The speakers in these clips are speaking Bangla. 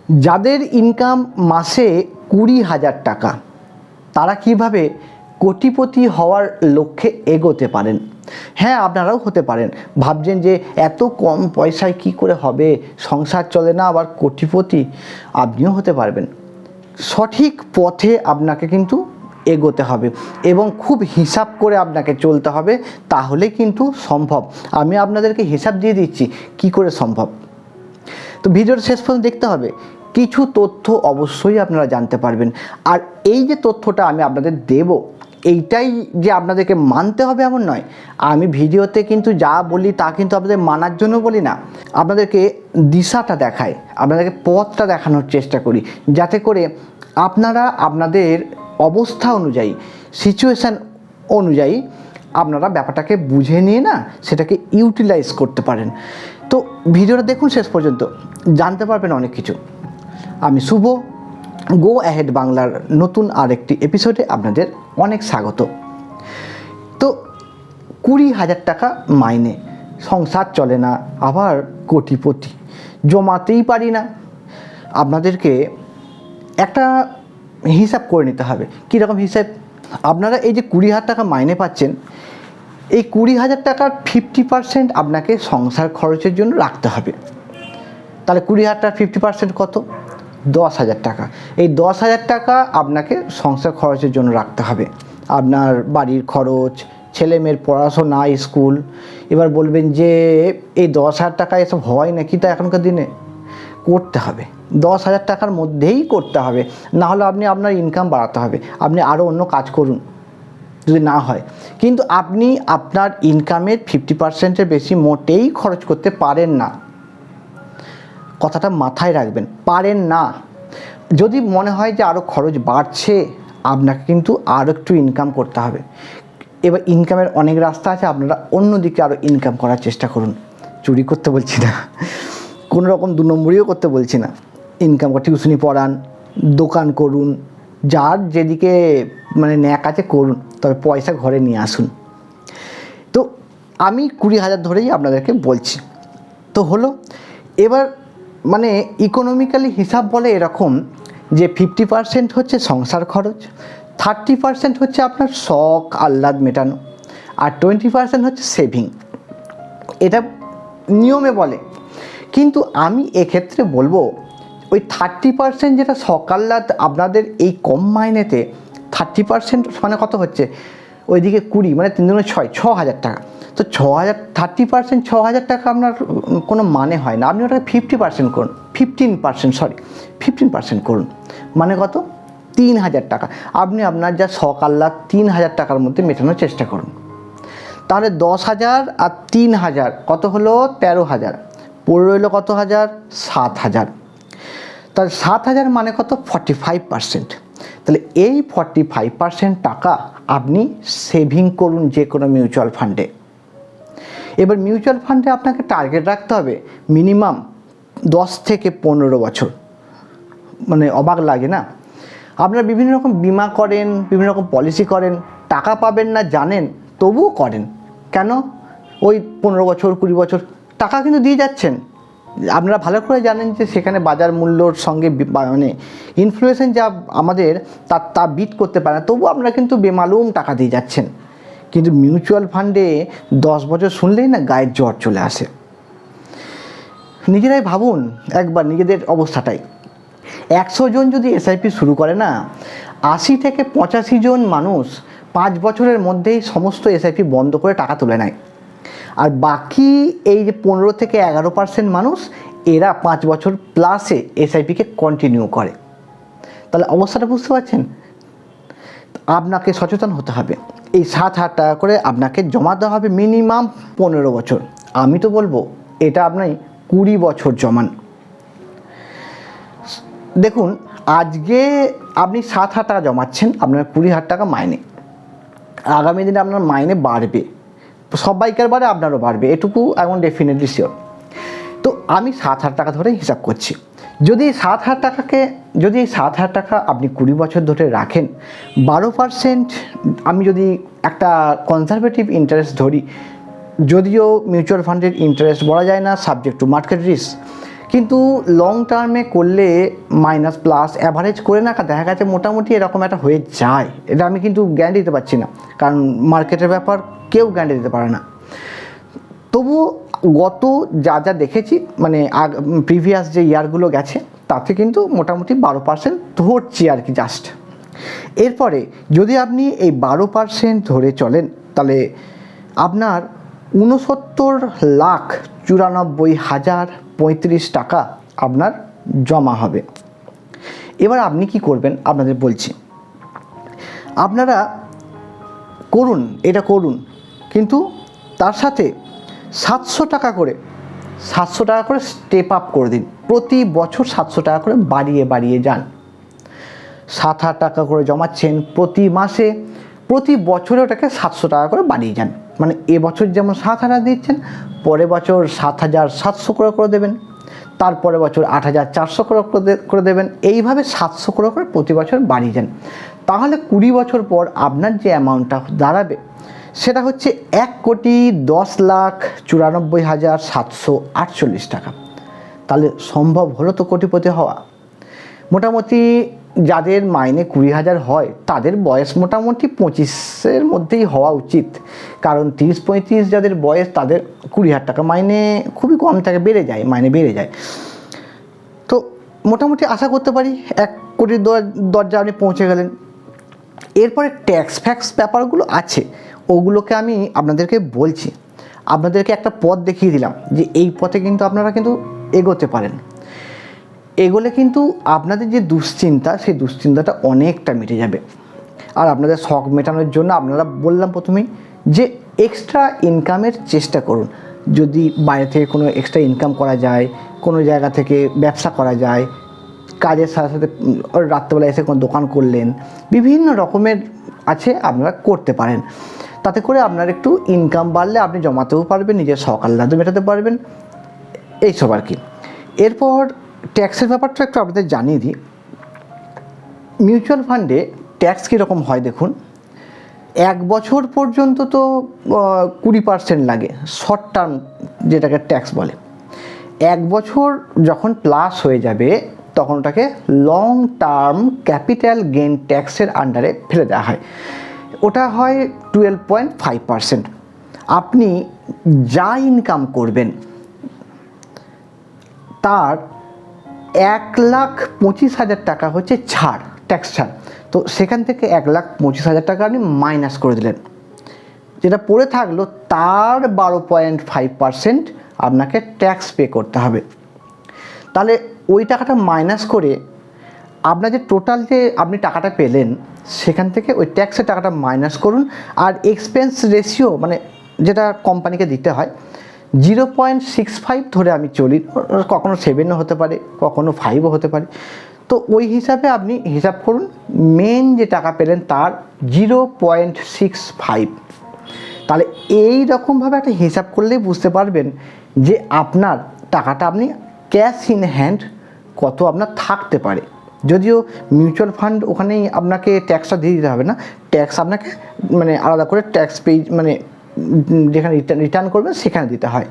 যাদের ইনকাম মাসে 20,000 টাকা, তারা কিভাবে কোটিপতি হওয়ার লক্ষ্যে এগোতে পারেন? হ্যাঁ, আপনারাও হতে পারেন। ভাবছেন যে এত কম পয়সায় কি করে হবে, সংসার চলে না, আবার কোটিপতি। আপনিও হতে পারবেন। সঠিক পথে আপনাকে কিন্তু এগোতে হবে এবং খুব হিসাব করে আপনাকে চলতে হবে, তাহলে কিন্তু সম্ভব। আমি আপনাদেরকে হিসাব দিয়ে দিচ্ছি কি করে সম্ভব। তো ভিডিওর শেষ পর্যন্ত দেখতে হবে। কিছু তথ্য অবশ্যই আপনারা জানতে পারবেন। আর এই যে তথ্যটা আমি আপনাদের দেব, এইটাই যে আপনাদেরকে মানতে হবে এমন নয়। আমি ভিডিওতে কিন্তু যা বলি তা কিন্তু আপনাদের মানার জন্য বলি না, আপনাদেরকে দিশাটা দেখাই, আপনাদেরকে পথটা দেখানোর চেষ্টা করি, যাতে করে আপনারা আপনাদের অবস্থা অনুযায়ী, সিচুয়েশান অনুযায়ী আপনারা ব্যাপারটাকে বুঝে নিয়ে না সেটাকে ইউটিলাইজ করতে পারেন। তো ভিডিওটা দেখুন শেষ পর্যন্ত, জানতে পারবেন অনেক কিছু। আমি শুভ, গো অ্যাহেড বাংলার নতুন আরেকটি এপিসোডে আপনাদের অনেক স্বাগত। তো 20,000 টাকা মাইনে, সংসার চলে না, আবার কোটিপতি, জমাতেই পারি না। আপনাদেরকে একটা হিসাব করে নিতে হবে। কীরকম হিসাব? আপনারা এই যে 20,000 টাকা মাইনে পাচ্ছেন, এই 20,000 টাকার 50% আপনাকে সংসার খরচের জন্য রাখতে হবে। তাহলে 20,000 টাকার 50% কত? 10,000 টাকা। এই 10,000 টাকা আপনাকে সংসার খরচের জন্য রাখতে হবে। আপনার বাড়ির খরচ, ছেলে মেয়ের পড়াশোনা, স্কুল। এবার বলবেন যে এই 10,000 টাকা এসব হয় নাকি? তা এখনকার দিনে করতে হবে, 10,000 টাকার মধ্যেই করতে হবে। না হলে আপনি আপনার ইনকাম বাড়াতে হবে, আপনি আরও অন্য কাজ করুন যদি না হয়। কিন্তু আপনি আপনার ইনকামের 50%-এর বেশি মোটেই খরচ করতে পারেন না। কথাটা মাথায় রাখবেন, পারেন না। যদি মনে হয় যে আরও খরচ বাড়ছে, আপনাকে কিন্তু আরও একটু ইনকাম করতে হবে। এবার ইনকামের অনেক রাস্তা আছে, আপনারা অন্যদিকে আরও ইনকাম করার চেষ্টা করুন। চুরি করতে বলছি না, কোনো রকম 2 নম্বরিও করতে বলছি না। ইনকাম করে টিউশনি পড়ান, দোকান করুন, যার যেদিকে মানে ন্যাক আছে করুন, তবে পয়সা ঘরে নিয়ে আসুন। তো আমি 20,000 ধরেই আপনাদেরকে বলছি। তো হলো, এবার মানে ইকোনমিক্যালি হিসাব বলে এরকম যে 50% হচ্ছে সংসার খরচ, 30% হচ্ছে আপনার শখ আহ্লাদ মেটানো, আর 20% হচ্ছে সেভিং। এটা নিয়মে বলে। কিন্তু আমি এক্ষেত্রে বলবো ওই 30% যেটা শখ আহ্লাদ, আপনাদের এই কম মাইনেতে 30% মানে কত হচ্ছে? ওইদিকে 20 মানে 3 দুগুণে 6, 6,000 টাকা। তো 6,000, 30% 6,000 টাকা আপনার কোনো মানে হয় না। আপনি ওটাকে 50% করুন, 15% করুন, মানে কত? 3,000 টাকা। আপনি আপনার যা শখ আহ্লাদ 3,000 টাকার মধ্যে মেটানোর চেষ্টা করুন। তাহলে 10,000 আর 3,000 কত হলো? 13,000। পড়ে রইল কত হাজার? 7,000। তাহলে 7,000 মানে কত? 45%। তাহলে এই 45% টাকা আপনি সেভিং করুন যে কোনো মিউচুয়াল ফান্ডে। এবার মিউচুয়াল ফান্ডে আপনাকে টার্গেট রাখতে হবে মিনিমাম 10 থেকে 15 বছর। মানে অবাক লাগে না? আপনারা বিভিন্ন রকম বিমা করেন, বিভিন্ন রকম পলিসি করেন, টাকা পাবেন না জানেন, তবুও করেন কেন? ওই 15 বছর 20 বছর টাকা কিন্তু দিয়ে যাচ্ছেন। আপনারা ভালো করে জানেন যে সেখানে বাজার মূল্যর সঙ্গে মানে ইনফ্লেশন যা আমাদের তা বিট করতে পারে না, তবু আপনারা কিন্তু বেমালুম টাকা দিয়ে যাচ্ছেন। কিন্তু মিউচুয়াল ফান্ডে 10 বছর শুনলেই না গায়ের জ্বর চলে আসে। নিজেরাই ভাবুন একবার নিজেদের অবস্থাটাই। 100 জন যদি এসআইপি শুরু করে না, 80 থেকে 85 জন মানুষ 5 বছরের মধ্যেই সমস্ত এসআইপি বন্ধ করে টাকা তুলে নেয়। আর বাকি এই যে 15 থেকে 11% মানুষ, এরা 5 বছর প্লাসে এসআইপিকে কন্টিনিউ করে। তাহলে অবস্থাটা বুঝতে পারছেন? আপনাকে সচেতন হতে হবে। এই 7,000 টাকা করে আপনাকে জমাতে হবে মিনিমাম 15 বছর। আমি তো বলবো এটা আপনি 20 বছর জমান। দেখুন, আজকে আপনি 7,000 টাকা জমাচ্ছেন, আপনার 20,000 টাকা মাইনে। আগামী দিনে আপনার মাইনে বাড়বে, সবাইকার বাড়ে, আপনারও বাড়বে, এটুকু এখন ডেফিনেটলি শিওর। তো আমি 7,000 টাকা ধরে হিসাব করছি। যদি 7,000 টাকা আপনি 20 বছর ধরে রাখেন, 12% আমি যদি একটা কনজারভেটিভ ইন্টারেস্ট ধরি, যদিও মিউচুয়াল ফান্ডের ইন্টারেস্ট বলা যায় না, সাবজেক্ট টু মার্কেট রিস্ক, কিন্তু লং টার্মে করলে মাইনাস প্লাস অ্যাভারেজ করে না দেখা গেছে মোটামুটি এরকম একটা হয়ে যায়। এটা আমি কিন্তু গ্যারান্টি দিতে পারছি না, কারণ মার্কেটের ব্যাপার কেউ গ্যারান্টি দিতে পারে না। তবু গত যা যা দেখেছি মানে প্রিভিয়াস যে ইয়ারগুলো গেছে তাতে কিন্তু মোটামুটি 12% ধরছি আর কি জাস্ট। এরপরে যদি আপনি এই 12% ধরে চলেন তাহলে আপনার 69,94,035 টাকা আপনার জমা হবে। এবার আপনি কি করবেন আপনাদের বলছি, আপনারা করুন, এটা করুন, কিন্তু তার সাথে 700 টাকা করে স্টেপ আপ করে দিন। প্রতি বছর 700 টাকা করে বাড়িয়ে যান। 7,000 টাকা করে জমাচ্ছেন প্রতি মাসে, প্রতি বছরে ওটাকে 700 টাকা করে বাড়িয়ে যান। মানে এবছর যেমন 7,000 দিচ্ছেন, পরের বছর 7,700 করে দেবেন, তারপরে বছর 8,400 করে দেবেন। এইভাবে 700 করে প্রতি বছর বাড়িয়ে যান। তাহলে 20 বছর পর আপনার যে অ্যামাউন্টটা দাঁড়াবে সেটা হচ্ছে 1,10,94,748 টাকা। তাহলে সম্ভব হলো তো কোটিপতি হওয়া। মোটামুটি যাদের মাইনে 20,000 হয় তাদের বয়স মোটামুটি 25-এর মধ্যেই হওয়া উচিত, কারণ 30-35 যাদের বয়স তাদের 20,000 টাকা মাইনে খুবই কম থাকে, মাইনে বেড়ে যায়। তো মোটামুটি আশা করতে পারি 1 কোটির দরজা আপনি পৌঁছে গেলেন। এরপরে ট্যাক্স ফ্যাক্স ব্যাপারগুলো আছে, ওগুলোকে আমি আপনাদেরকে বলছি। আপনাদেরকে একটা পথ দেখিয়ে দিলাম যে এই পথে কিন্তু আপনারা কিন্তু এগোতে পারেন। এগোলে কিন্তু আপনাদের যে দুশ্চিন্তা সেই দুশ্চিন্তাটা অনেকটা মিটে যাবে। আর আপনাদের শখ মেটানোর জন্য আপনারা বললাম প্রথমেই যে এক্সট্রা ইনকামের চেষ্টা করুন। যদি বাইরে থেকে কোনো এক্সট্রা ইনকাম করা যায়, কোনো জায়গা থেকে ব্যবসা করা যায়, কাজের সাথে সাথে রাত্রেবেলা এসে কোনো দোকান করলেন, বিভিন্ন রকমের আছে, আপনারা করতে পারেন। তাতে করে আপনার একটু ইনকাম বাড়লে আপনি জমাতেও পারবেন, নিজের শখ আহ্লাদও মেটাতে পারবেন, এইসব আর কি। এরপর ট্যাক্সের ব্যাপারটা একটু আপনাদের জানিয়ে দিই। মিউচুয়াল ফান্ডে ট্যাক্স কীরকম হয় দেখুন। 1 বছর পর্যন্ত তো 20% লাগে, শর্ট টার্ম যেটাকে ট্যাক্স বলে। 1 বছর যখন প্লাস হয়ে যাবে তখন ওটাকে লং টার্ম ক্যাপিটাল গেইন ট্যাক্সের আন্ডারে ফেলে দেওয়া হয়। ওটা হয় 12.5%। আপনি যা ইনকাম করবেন তার 1,25,000 টাকা হচ্ছে ছাড়, ট্যাক্স ছাড়। তো সেখান থেকে 1,25,000 টাকা আপনি মাইনাস করে দিলেন, যেটা পড়ে থাকলো তার 12.5% আপনাকে ট্যাক্স পে করতে হবে। তাহলে ওই টাকাটা মাইনাস করে আপনার যে টোটাল যে আপনি টাকাটা পেলেন সেখান থেকে ওই ট্যাক্সের টাকাটা মাইনাস করুন। আর এক্সপেন্স রেশিও মানে যেটা কোম্পানিকে দিতে হয় 0.65 ধরে আমি চলি, কখনো 7ও হতে পারে, কখনো 5ও হতে পারে। তো ওই হিসাবে আপনি হিসাব করুন, মেন যে টাকা পেলেন তার 0.65। তাহলে এই রকমভাবে একটা হিসাব করলেই বুঝতে পারবেন যে আপনার টাকাটা আপনি ক্যাশ ইন হ্যান্ড কত আপনার থাকতে পারে। যদিও মিউচুয়াল ফান্ড ওখানেই আপনাকে ট্যাক্সটা দিয়ে দিতে হবে না, ট্যাক্স আপনাকে মানে আলাদা করে ট্যাক্স পেজ মানে যেখানে রিটার্ন করবেন সেখানে দিতে হয়।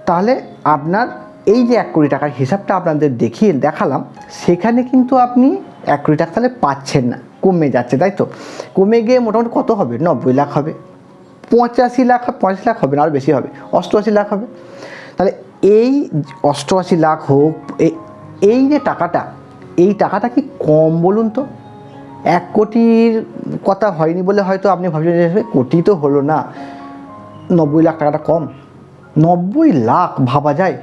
তাহলে আপনার এই যে 1 কোটি টাকার হিসাবটা আপনাদের দেখালাম, সেখানে কিন্তু আপনি 1 কোটি টাকা তাহলে পাচ্ছেন না, কমে যাচ্ছে, তাই তো? কমে গিয়ে মোটামুটি কত হবে? 90 লাখ হবে, 85 লাখ হবে না, আরও বেশি হবে, 88 লাখ হবে। তাহলে এই 88 লাখ হোক, এই যে টাকাটা, এই টাকাটা কি কম বলুন তো? 1 কোটির কথা হয়নি বলে হয়তো আপনি ভাবছেন যে কোটি তো হলো না, 90 লাখ টাকাটা কম? 90 লাখ ভাবা যায়?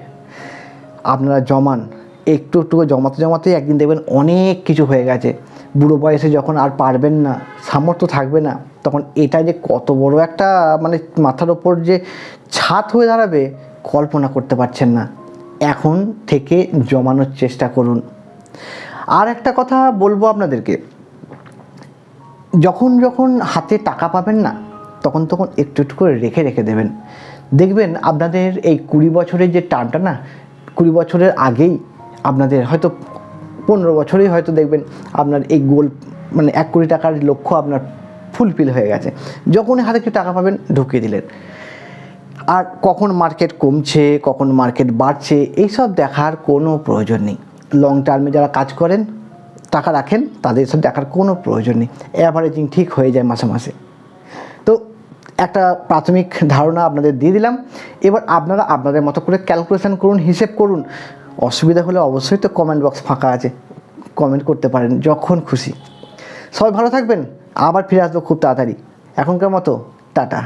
আপনারা জমান, একটু জমাতেই একদিন দেখবেন অনেক কিছু হয়ে গেছে। বুড়ো বয়সে যখন আর পারবেন না, সামর্থ্য থাকবে না, তখন এটা যে কত বড় একটা মানে মাথার ওপর যে ছাদ হয়ে দাঁড়াবে কল্পনা করতে পারছেন না। এখন থেকে জমানোর চেষ্টা করুন। আর একটা কথা বলবো আপনাদেরকে, যখন হাতে টাকা পাবেন না তখন একটু করে রেখে দেবেন। দেখবেন আপনাদের এই 20 বছরের যে টার্মটা না, 20 বছরের আগেই আপনাদের হয়তো 15 বছরেই হয়তো দেখবেন আপনার এই গোল মানে 1 কোটি টাকার লক্ষ্য আপনার ফুলফিল হয়ে গেছে। যখনই হাতে একটু টাকা পাবেন ঢুকিয়ে দিলেন। আর কখন মার্কেট কমছে কখন মার্কেট বাড়ছে এইসব দেখার কোনো প্রয়োজন নেই। লং টার্মে যারা কাজ করেন টাকা রাখেন তাদের সব দেখার কোনো প্রয়োজন নেই, অ্যাভারেজিং ঠিক হয়ে যায় মাসে মাসে। তো একটা প্রাথমিক ধারণা আপনাদের দিয়ে দিলাম, এবার আপনারা আপনাদের মতো করে ক্যালকুলেশন করুন, হিসেব করুন। অসুবিধা হলে অবশ্যই তো কমেন্ট বক্স ফাঁকা আছে, কমেন্ট করতে পারেন যখন খুশি। সবাই ভালো থাকবেন, আবার ফিরে আসবো খুব তাড়াতাড়ি। এখনকার মতো টাটা।